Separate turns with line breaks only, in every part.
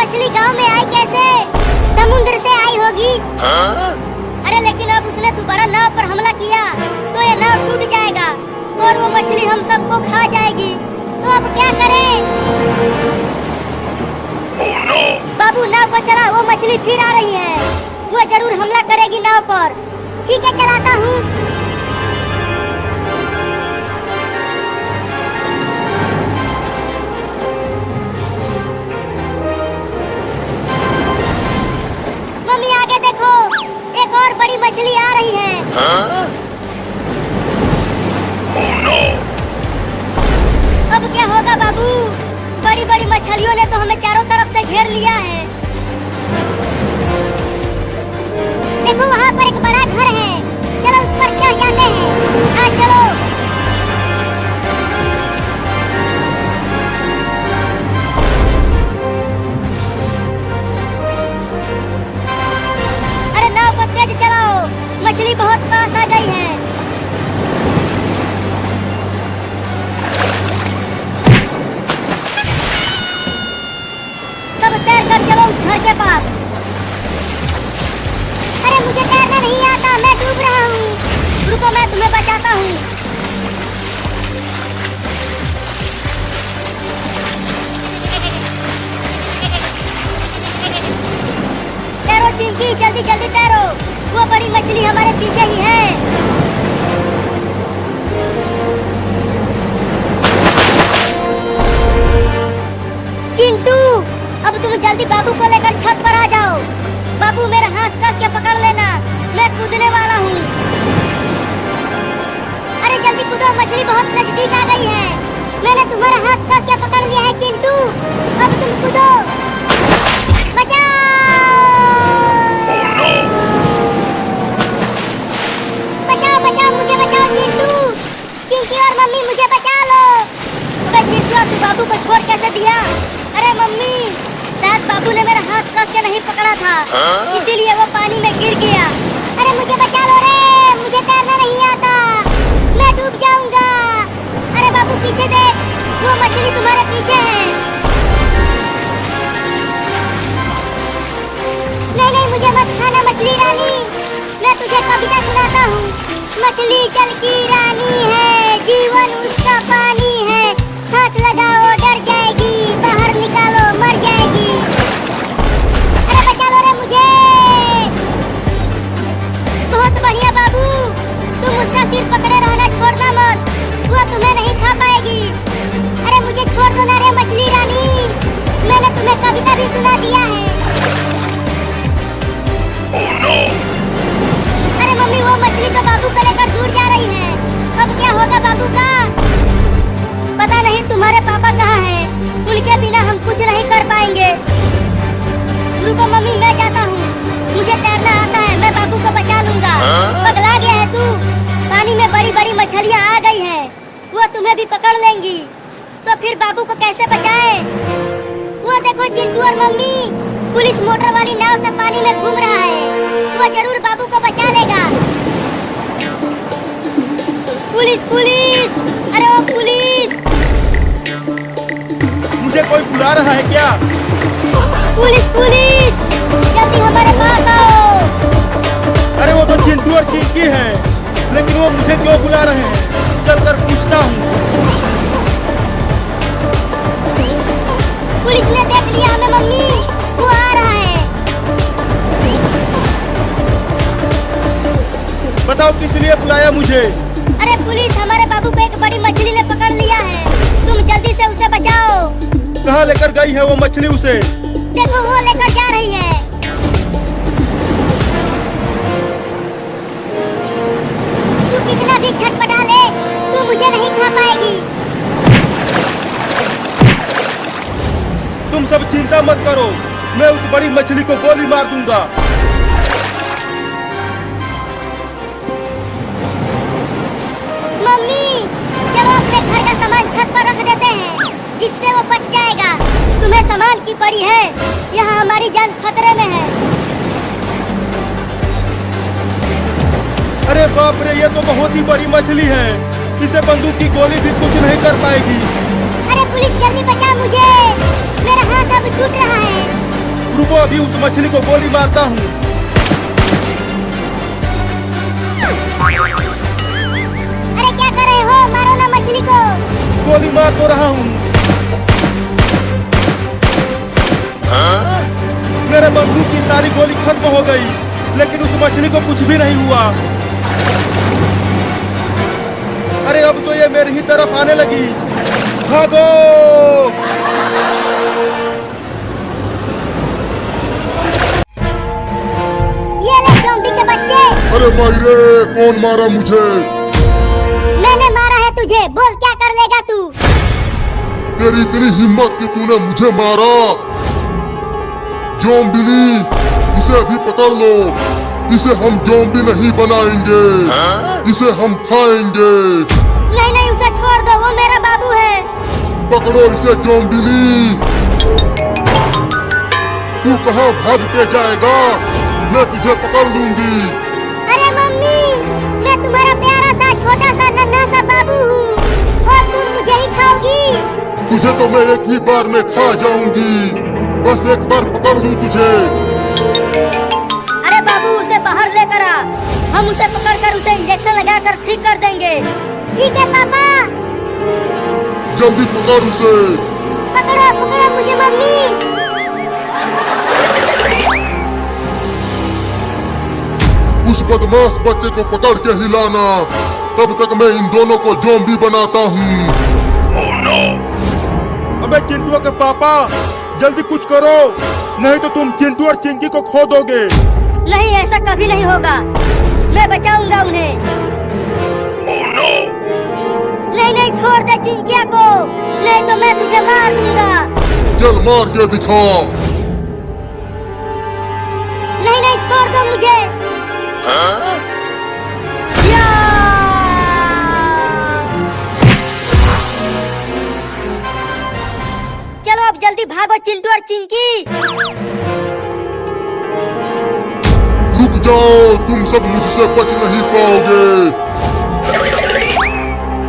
मछली गांव में आई कैसे? समुद्र से आई होगी। अरे लेकिन अब उसने दोबारा नाव पर हमला किया तो ये नाव टूट जाएगा और वो मछली हम सबको खा जाएगी। तो अब क्या करें? बाबू नाव को चला, वो मछली फिर आ रही है। वो जरूर हमला करेगी नाव पर। ठीक है, चलाता हूँ। मम्मी आगे देखो, एक और बड़ी मछली आ रही है। अब क्या होगा बाबू? बड़ी बड़ी मछलियों ने तो हमें चारों तरफ से घेर लिया है। देखो वहाँ पर एक बड़ा घर है, चलो उस पर चढ़ जाते हैं। हाँ चलो। अरे नाव को तेज चलाओ, मछली बहुत पास आ गई है। सब तैर कर चलो उस घर के पास। अरे मुझे तैरना नहीं आता, मैं डूब रहा हूँ। रुको, मैं तुम्हें बचाता हूँ। तैरो चिंकी, जल्दी जल्दी तैरो, वो बड़ी मछली हमारे पीछे ही है। चिंटू, अब तुम जल्दी बाबू को लेकर छत पर आ जाओ। बाबू मेरा हाथ कस के पकड़ लेना, मैं कूदने वाला हूँ। अरे जल्दी कूदो, मछली बहुत नजदीक आ गई है। मैंने तुम्हारा हाथ कस के पकड़ लिया है चिंटू, अब तुम कूदो। बचाओ! बचाओ बचाओ, मुझे बचाओ चिंटू। चिंकी और मम्मी मुझे बचा लो। अबे चिंटू, तू बाबू को छोड़ कैसे दिया? अरे मम्मी, शायद बाबू ने मेरा हाथ कस के नहीं पकड़ा था, इसीलिए वो पानी में गिर गया। अरे मुझे बचा लो रे, मुझे तैरना नहीं आता, मैं डूब जाऊंगा। अरे बाबू पीछे देख, वो मछली तुम्हारे पीछे है। नहीं नहीं, मुझे मत खाना मछली रानी, मैं तुझे कविता सुनाता हूँ। मछली जल की रानी है, जीवन उसका पानी है, हाथ लगाओ डर जाएगी, बाहर निकालो मर जाएगी। अरे बचा लो रे मुझे। बहुत बढ़िया बाबू, तुम उसका सिर पकड़े रहना, छोड़ना मत, वो तुम्हें नहीं खा पाएगी। अरे मुझे छोड़ दो ना रे मछली रानी, मैंने तुम्हें कविता भी सुना दिया है। अरे मम्मी, वो मछली तो बाबू को लेकर दूर जा रही है, अब क्या होगा बाबू का? पता नहीं तुम्हारे पापा कहाँ हैं, उनके बिना हम कुछ नहीं कर पाएंगे। रुको मम्मी, मैं जाता हूँ, मुझे तैरना आता है, मैं बाबू को बचा लूंगा। पगला गया है तू? पानी में बड़ी बड़ी मछलियाँ आ गई हैं, वो तुम्हें भी पकड़ लेंगी, तो फिर बाबू को कैसे बचाए? वो देखो चिंटू और मम्मी, पुलिस मोटर वाली नाव से पानी में घूम रहा है, वो जरूर बाबू को बचा लेगा। पुलिस पुलिस, अरे ओ पुलिस!
मुझे कोई बुला रहा है क्या?
पुलिस पुलिस, जल्दी हमारे पास आओ।
अरे वो तो चिंटू और चिंकी हैं, लेकिन वो मुझे क्यों बुला रहे हैं? चलकर पूछता हूँ।
पुलिस ने देख लिया हमें मम्मी, वो आ रहा है।
बताओ किस लिए बुलाया मुझे?
अरे पुलिस, हमारे बाबू को एक बड़ी मछली ने पकड़ लिया है, तुम जल्दी से उसे बचाओ।
कहाँ लेकर गई है वो मछली उसे?
देखो वो लेकर जा रही है। तू कितना भी छटपटा ले, तू मुझे नहीं खा पाएगी।
तुम सब चिंता मत करो, मैं उस बड़ी मछली को गोली मार दूंगा।
मम्मी, चलो अपने घर का सामान छत पर रख देते हैं, जिससे वो बच जाएगा। तुम्हें सामान की पड़ी है, यहाँ हमारी जान खतरे में है।
अरे बाप रे, ये तो बहुत ही बड़ी मछली है, इसे बंदूक की गोली भी कुछ नहीं कर पाएगी।
अरे पुलिस, जल्दी बचा मुझे, मेरा हाथ अब छूट रहा है।
रुको, अभी उस मछली को गोली मारता हूँ।
अरे क्या कर रहे हो? मारो ना मछली को।
गोली मार तो रहा हूँ। मेरे बंदूक की सारी गोली खत्म हो गई, लेकिन उस मछली को कुछ भी नहीं हुआ। अरे अब तो ये मेरी ही तरफ आने लगी। भागो!
ये ले ज़ॉम्बी के बच्चे।
अरे मायरे, कौन मारा मुझे?
मैंने मारा है तुझे। बोल क्या कर लेगा तू?
तेरी इतनी हिम्मत कि तूने मुझे मारा? ज़ॉम्बी, इसे अभी पकड़ लो। इसे हम ज़ॉम्बी नहीं बनाएंगे, इसे हम खाएंगे।
नहीं नहीं, उसे छोड़ दो, वो मेरा बाबू है।
पकड़ो इसे ज़ॉम्बी। तू कहाँ भाग के जाएगा? मैं तुझे पकड़ लूंगी।
अरे मम्मी, मैं तुम्हारा प्यारा सा छोटा सा नन्हा सा बाबू हूँ और तुम मुझे ही खाओगी।
तुझे तो मैं एक ही बार में खा जाऊंगी। बस एक बार पकड़ लूं तुझे।
अरे बाबू, उसे बाहर लेकर आ। हम उसे पकड़कर उसे इंजेक्शन लगाकर ठीक कर देंगे। ठीक है पापा।
जल्दी पकड़ उसे।
पकड़ो पकड़ो मुझे मम्मी।
उस बदमाश बच्चे को पकड़ के हिलाना, तब तक मैं इन दोनों को ज़ॉम्बी बनाता हूँ।
अबे चिंटू के पापा, जल्दी कुछ करो, नहीं तो तुम चिंटू और चिंकी को खो दोगे।
नहीं, ऐसा कभी नहीं होगा। मैं बचाऊंगा उन्हें। नहीं नहीं, छोड़ दे चिंकिया को, नहीं तो मैं तुझे मार दूंगा।
चल मार के दिखा।
नहीं नहीं, छोड़ दो मुझे। या! चलो अब जल्दी भागो चिंटू और चिंकी।
रुक जाओ, तुम सब मुझसे बच नहीं पाओगे।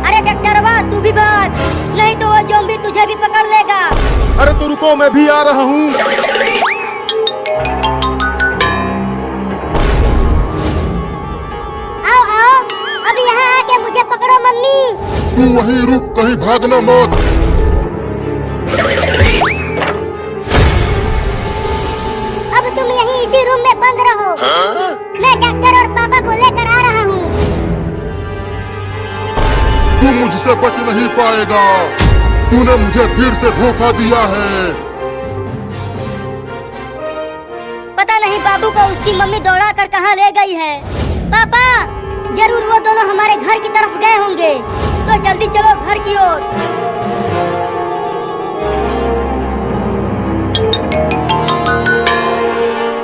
अरे डॉक्टरवा, तू भी भाग, नहीं तो वो ज़ॉम्बी तुझे भी पकड़ लेगा।
अरे तो रुको, मैं भी आ रहा हूँ।
आओ आओ, अब यहाँ आके मुझे पकड़ो मम्मी।
तू वहीं रुक, कहीं भागना मत।
अब तुम यहीं इसी रूम में बंद रहो। मैं डॉक्टर और पापा को लेकर आ रहा हूँ।
तू मुझसे बच नहीं पाएगा। तूने मुझे फिर से धोखा दिया है।
पता नहीं बाबू को उसकी मम्मी दौड़ा कर कहाँ ले गई है। पापा, जरूर वो दोनों हमारे घर की तरफ गए होंगे, तो जल्दी चलो घर की ओर।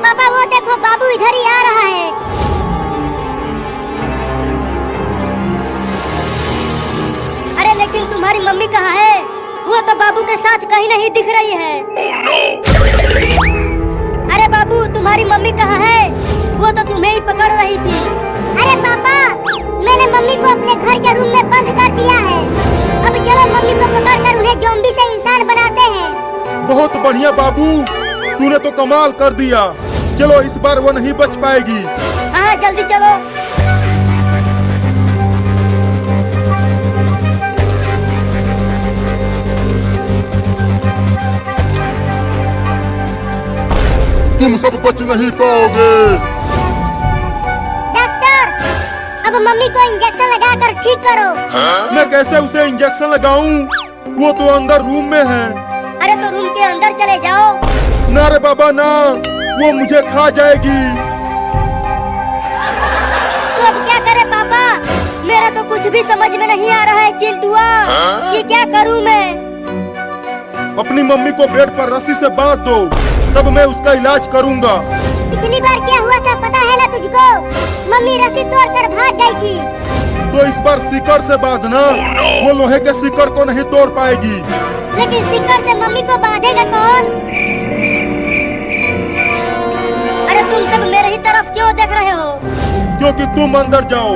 पापा, वो देखो बाबू इधर ही आ रहा है। अरे लेकिन तुम्हारी मम्मी कहाँ है? वो तो बाबू के साथ कहीं नहीं दिख रही है। अरे बाबू, तुम्हारी मम्मी कहाँ है? वो तो तुम्हें ही पकड़ रही थी। अरे पापा, मैंने मम्मी को अपने घर के रूम में बंद कर दिया है। अब चलो मम्मी को पकड़कर उन्हें ज़ॉम्बी से इंसान बनाते हैं।
बहुत बढ़िया बाबू, तूने तो कमाल कर दिया। चलो, इस बार वो नहीं बच पाएगी।
हाँ, जल्दी चलो।
तुम सब बच नहीं पाओगे।
डॉक्टर, अब मम्मी को इंजेक्शन लगाकर ठीक करो।
मैं कैसे उसे इंजेक्शन लगाऊं? वो तो अंदर रूम में है।
अरे तो रूम के अंदर चले जाओ।
ना रे बाबा ना, वो मुझे खा जाएगी।
तो अब क्या करे पापा? मेरा तो कुछ भी समझ में नहीं आ रहा है चिंटुआ, कि क्या करूं मैं?
अपनी मम्मी को बेड पर रस्सी से बांध दो, तब मैं उसका इलाज करूंगा।
पिछली बार क्या हुआ था पता है ना तुझको? मम्मी रस्सी तोड़कर भाग गई थी।
तो इस बार सीकर से बांधना, वो लोहे के सीकर को नहीं तोड़ पाएगी।
लेकिन सीकर से मम्मी को बांधेगा कौन? अरे तुम सब मेरे ही तरफ क्यों देख रहे हो?
क्योंकि तुम अंदर जाओ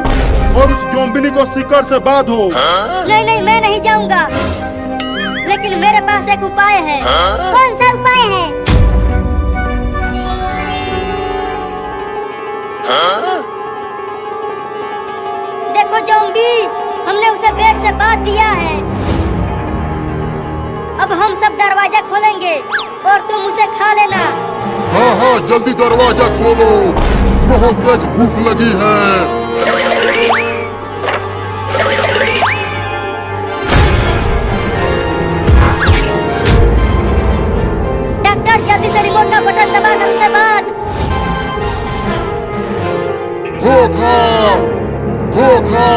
और उस ज़ॉम्बी को सीकर से बांधो।
नहीं नहीं, मैं नहीं जाऊंगा। लेकिन मेरे पास एक उपाय है। कौन सा उपाय है? ज़ॉम्बी, हमने उसे पेट से बांध दिया है। अब हम सब दरवाजा खोलेंगे और तुम उसे खा लेना।
हाँ हाँ, जल्दी दरवाजा खोलो, बहुत तेज भूख लगी है।
डॉक्टर, जल्दी से रिमोट का बटन दबाकर उसे बांध।
धोखा, धोखा,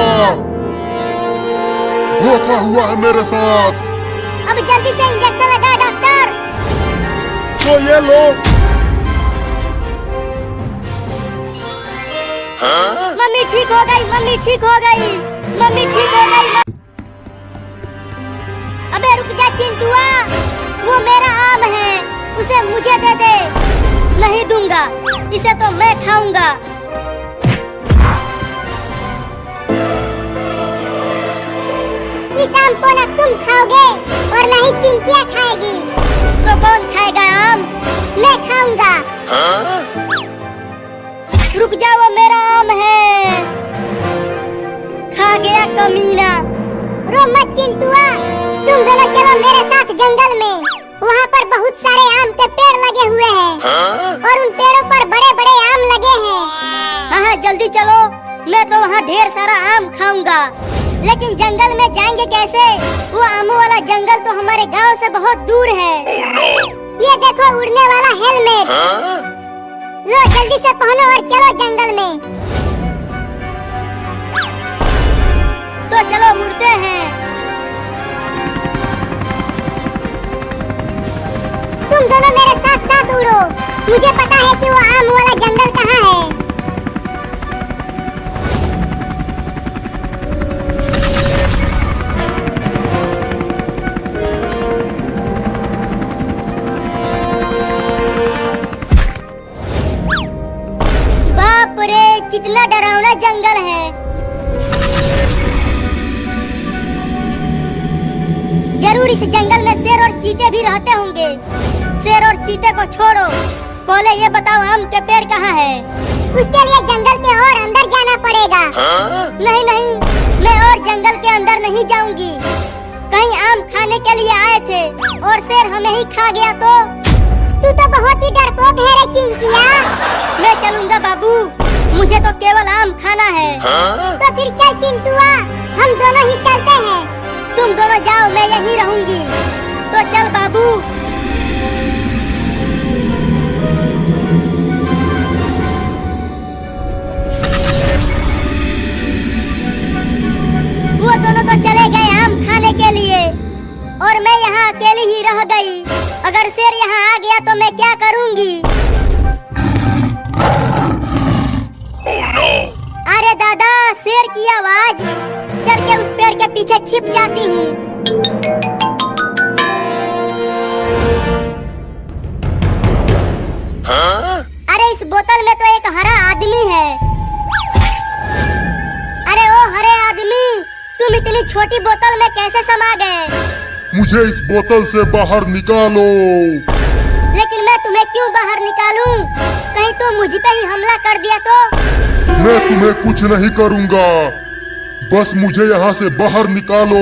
धोखा हुआ है मेरे साथ।
अब जल्दी से इंजेक्शन लगा डॉक्टर।
तो ये लो।
मम्मी ठीक हो गई, मम्मी ठीक हो गई, मम्मी ठीक हो गई। अबे रुक जा चिंटुआ, वो मेरा आम है, उसे मुझे दे दे। नहीं दूंगा, इसे तो मैं खाऊंगा। इस आम को न तुम खाओगे और न ही चिंटिया खाएगी। तो कौन खाएगा आम? मैं खाऊंगा। रुक जाओ, वो मेरा आम है। खा गया कमीना। रो मत चिंटुआ, तुम दोनों चलो मेरे साथ जंगल में। वहाँ पर बहुत सारे आम के पेड़ लगे हुए हैं और उन पेड़ों पर बड़े बड़े आम लगे हैं। हाँ हाँ, जल्दी चलो, मैं तो वहाँ ढेर सारा आम खाऊंगा। लेकिन जंगल में जाएंगे कैसे? वो आमों वाला जंगल तो हमारे गांव से बहुत दूर है। ये देखो उड़ने वाला हेलमेट। लो जल्दी से पहनो और चलो जंगल में। तो चलो उड़ते हैं। तुम दोनों मेरे साथ साथ उड़ो। मुझे पता है कि वो आम वाला जंगल कहाँ है। कितना डरावना जंगल है। जरूर इस जंगल में शेर और चीते भी रहते होंगे। शेर और चीते को छोड़ो, पहले ये बताओ आम के पेड़ कहाँ है? उसके लिए जंगल के और अंदर जाना पड़ेगा। नहीं नहीं, मैं और जंगल के अंदर नहीं जाऊंगी। कहीं आम खाने के लिए आए थे और शेर हमें ही खा गया तो? तू तो बहुत ही डरपोक है रे चिंकिया। मैं चलूंगा बाबू, मुझे तो केवल आम खाना है। तो फिर चल चिंटुआ, हम दोनों ही चलते हैं। तुम दोनों जाओ, मैं यहीं रहूंगी। तो चल बाबू। वो दोनों तो चले गए आम खाने के लिए और मैं यहाँ अकेली ही रह गई। अगर शेर यहाँ आ गया तो मैं क्या करूँगी? अरे दादा, शेर की आवाज। चल के उस पेड़ के पीछे छिप जाती हूँ। अरे इस बोतल में तो एक हरा आदमी है। अरे ओ हरे आदमी, तुम इतनी छोटी बोतल में कैसे समा गए?
मुझे इस बोतल से बाहर निकालो।
लेकिन मैं तुम्हें क्यों बाहर निकालूं? कहीं तुम मुझ पे ही हमला कर दिया तो?
मैं तुम्हें कुछ नहीं करूंगा, बस मुझे यहाँ से बाहर निकालो।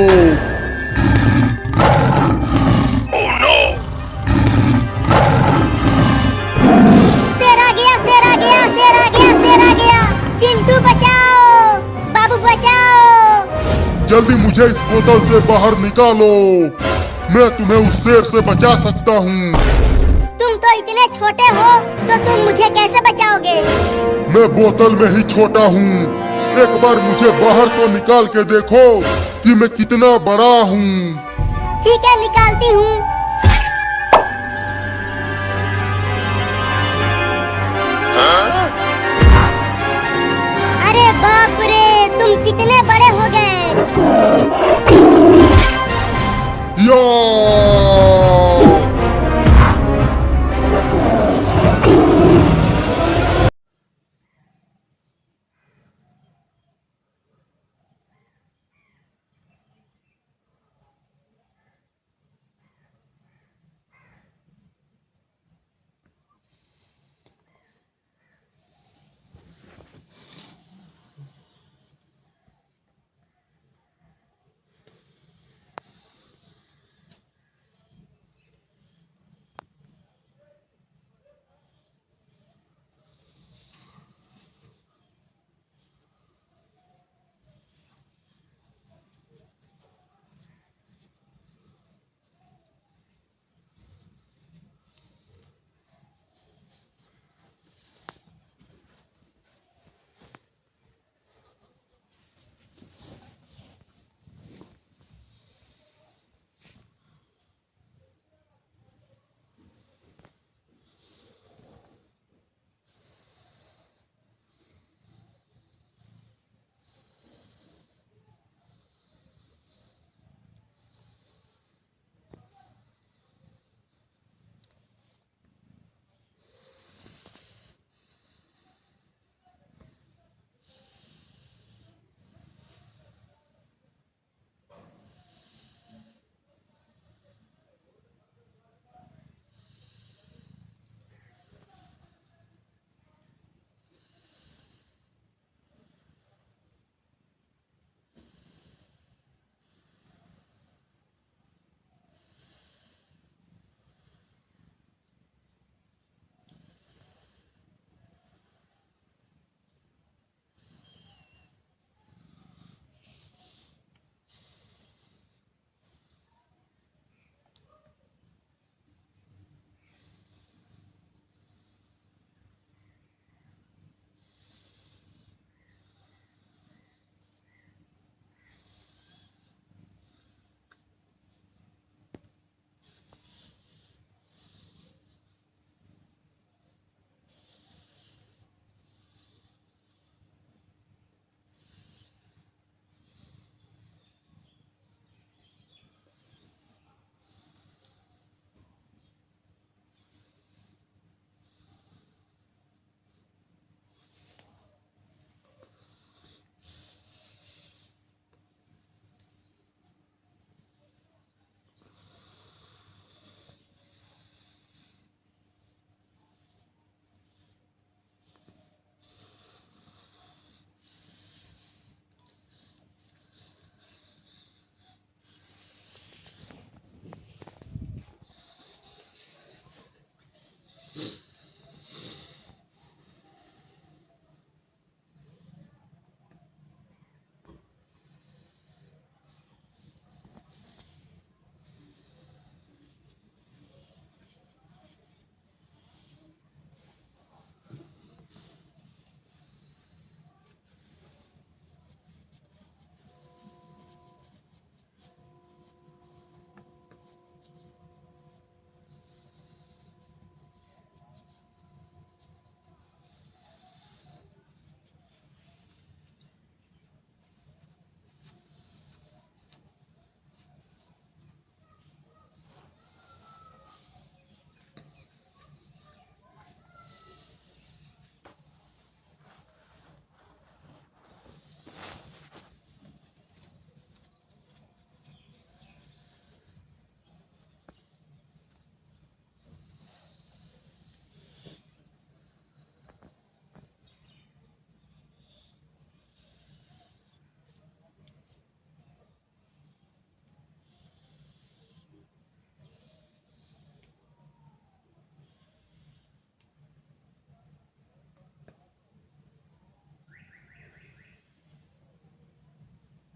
शेर आ गया, शेर आ गया, शेर आ गया, शेर आ गया। चिंटू बचाओ, बाबू बचाओ।
जल्दी मुझे इस बोतल से बाहर निकालो, मैं तुम्हें उस शेर से बचा सकता हूँ।
तुम तो इतने छोटे हो, तो तुम मुझे कैसे बचाओगे?
मैं बोतल में ही छोटा हूँ। एक बार मुझे बाहर तो निकाल के देखो कि मैं कितना बड़ा हूँ।
ठीक है, निकालती हूँ। अरे बाप रे, तुम कितने बड़े हो गए।
या